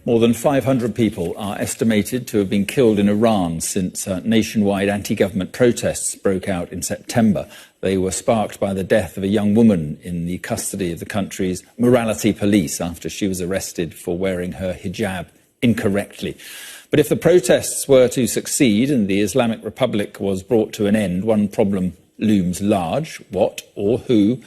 More than 500 people are estimated to have been killed in Iran since nationwide anti-government protests broke out in September. They were sparked by the death of a young woman in the custody of the country's morality police after she was arrested for wearing her hijab incorrectly. But if the protests were to succeed and the Islamic Republic was brought to an end, one problem looms large: what or who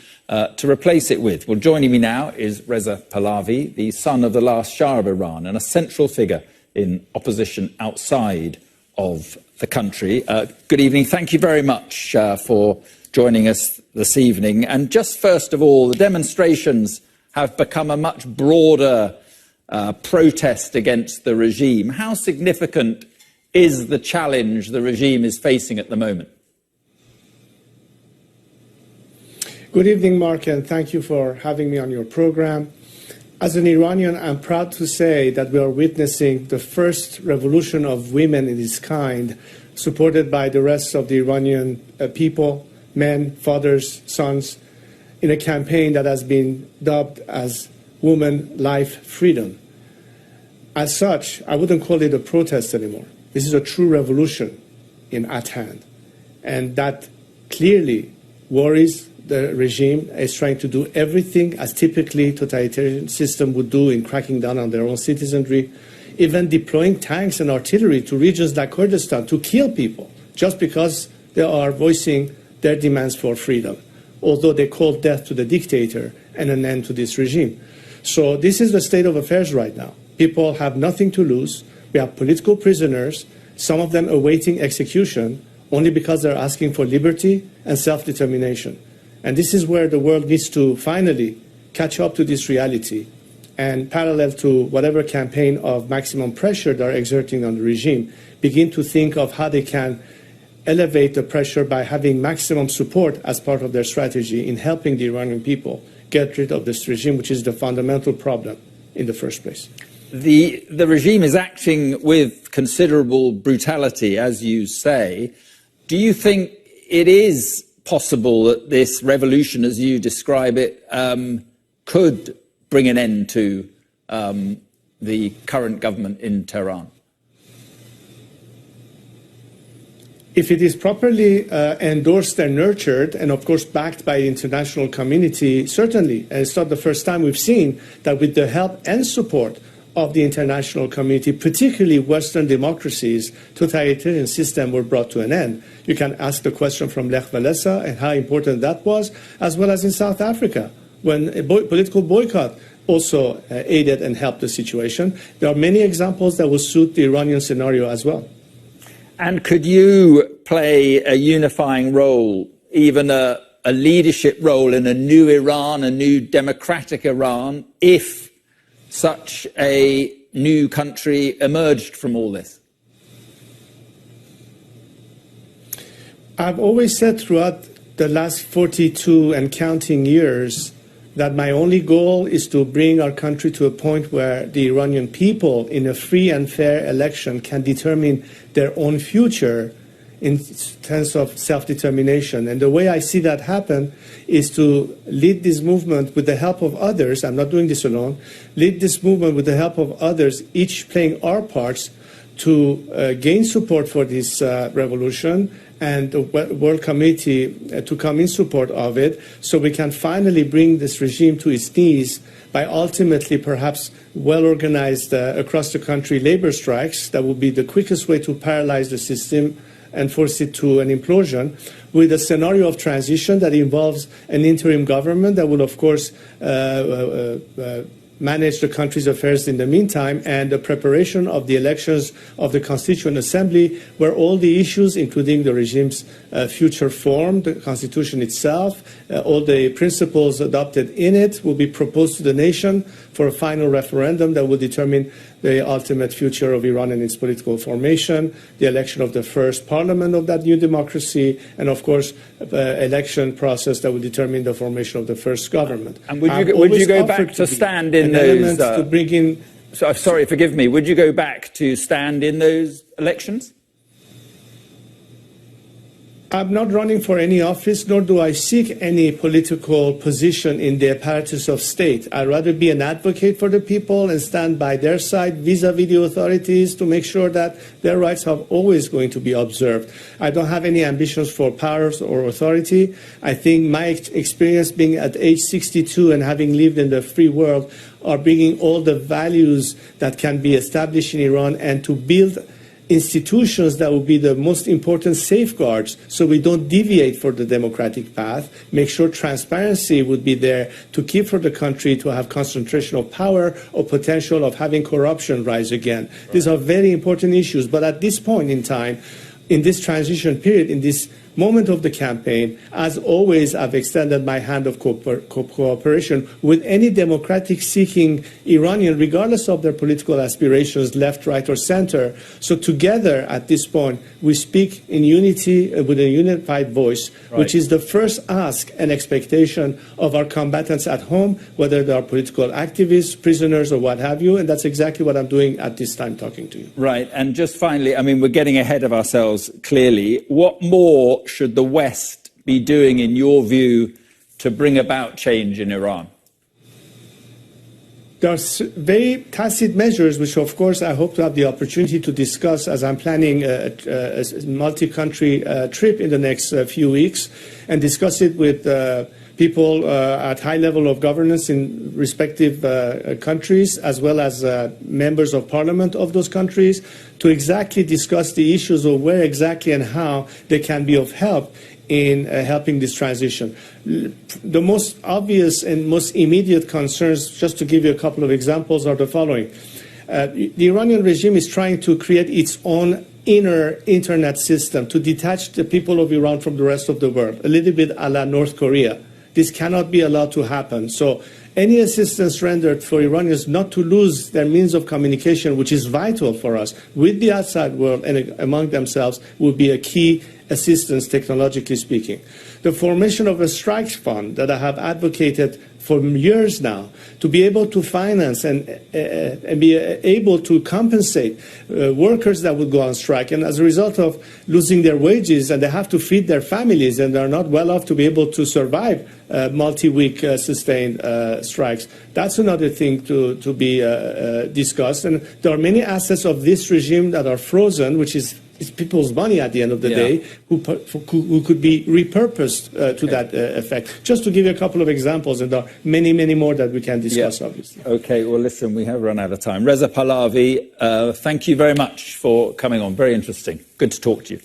to replace it with? Well, joining me now is Reza Pahlavi, the son of the last Shah of Iran and a central figure in opposition outside of the country. Good evening. Thank you very much for joining us this evening. And just first of all, the demonstrations have become a much broader protest against the regime. How significant is the challenge the regime is facing at the moment? Good evening, Mark, and thank you for having me on your program. As an Iranian, I'm proud to say that we are witnessing the first revolution of women in its kind, supported by the rest of the Iranian people, men, fathers, sons, in a campaign that has been dubbed as Woman, Life, Freedom. As such, I wouldn't call it a protest anymore. This is a true revolution at hand. And that clearly worries the regime. Is trying to do everything as typically totalitarian system would do in cracking down on their own citizenry, even deploying tanks and artillery to regions like Kurdistan to kill people just because they are voicing their demands for freedom, although they call death to the dictator and an end to this regime. So this is the state of affairs right now. People have nothing to lose. We have political prisoners, some of them awaiting execution only because they're asking for liberty and self-determination. And this is where the world needs to finally catch up to this reality and, parallel to whatever campaign of maximum pressure they're exerting on the regime, begin to think of how they can elevate the pressure by having maximum support as part of their strategy in helping the Iranian people get rid of this regime, which is the fundamental problem in the first place. The regime is acting with considerable brutality, as you say. Do you think it is possible that this revolution, as you describe it, could bring an end to the current government in Tehran? If it is properly endorsed and nurtured, and of course backed by the international community, certainly. And it's not the first time we've seen that with the help and support of the international community, particularly Western democracies, totalitarian systems were brought to an end. You can ask the question from Lech Walesa and how important that was, as well as in South Africa, when a political boycott also aided and helped the situation. There are many examples that will suit the Iranian scenario as well. And could you play a unifying role, even a leadership role in a new Iran, a new democratic Iran, if such a new country emerged from all this? I've always said throughout the last 42 and counting years that my only goal is to bring our country to a point where the Iranian people in a free and fair election can determine their own future in terms of self-determination. And the way I see that happen is to lead this movement with the help of others. I'm not doing this alone. Lead this movement with the help of others, each playing our parts to gain support for this revolution and the world community to come in support of it, so we can finally bring this regime to its knees by ultimately perhaps well-organized across the country labor strikes. That would be the quickest way to paralyze the system and force it to an implosion, with a scenario of transition that involves an interim government that will, of course, manage the country's affairs in the meantime, and the preparation of the elections of the Constituent Assembly, where all the issues, including the regime's future form, the Constitution itself, all the principles adopted in it, will be proposed to the nation for a final referendum that will determine the ultimate future of Iran and its political formation, the election of the first parliament of that new democracy, and of course, election process that will determine the formation of the first government. And would you go back to stand in those? To bring in. Sorry, forgive me. Would you go back to stand in those elections? I'm not running for any office, nor do I seek any political position in the apparatus of state. I'd rather be an advocate for the people and stand by their side vis-a-vis the authorities to make sure that their rights are always going to be observed. I don't have any ambitions for powers or authority. I think my experience being at age 62 and having lived in the free world are bringing all the values that can be established in Iran and to build institutions that will be the most important safeguards so we don't deviate for the democratic path, make sure transparency would be there to keep for the country to have concentration of power or potential of having corruption rise again. Right. These are very important issues, but at this point in time, in this transition period, in this moment of the campaign, as always, I've extended my hand of cooperation with any democratic-seeking Iranian, regardless of their political aspirations, left, right, or center. So together, at this point, we speak in unity with a unified voice, right, which is the first ask and expectation of our combatants at home, whether they are political activists, prisoners, or what have you. And that's exactly what I'm doing at this time talking to you. Right. And just finally, I mean, we're getting ahead of ourselves, clearly. What more should the West be doing, in your view, to bring about change in Iran? There are very tacit measures, which, of course, I hope to have the opportunity to discuss as I'm planning a multi-country trip in the next few weeks, and discuss it with people at high level of governance in respective countries, as well as members of parliament of those countries, to exactly discuss the issues of where exactly and how they can be of help in helping this transition. The most obvious and most immediate concerns, just to give you a couple of examples, are the following. The Iranian regime is trying to create its own inner internet system to detach the people of Iran from the rest of the world, a little bit a la North Korea. This cannot be allowed to happen. So any assistance rendered for Iranians not to lose their means of communication, which is vital for us, with the outside world and among themselves, will be a key assistance, technologically speaking. The formation of a strikes fund that I have advocated for years now, to be able to finance and be able to compensate workers that would go on strike, and as a result of losing their wages, and they have to feed their families, and they're not well off to be able to survive multi-week sustained strikes. That's another thing to be discussed. And there are many assets of this regime that are frozen, which is it's people's money at the end of the day, who could be repurposed to that effect. Just to give you a couple of examples, and there are many, many more that we can discuss, obviously. Okay, well, listen, we have run out of time. Reza Pahlavi, thank you very much for coming on. Very interesting. Good to talk to you.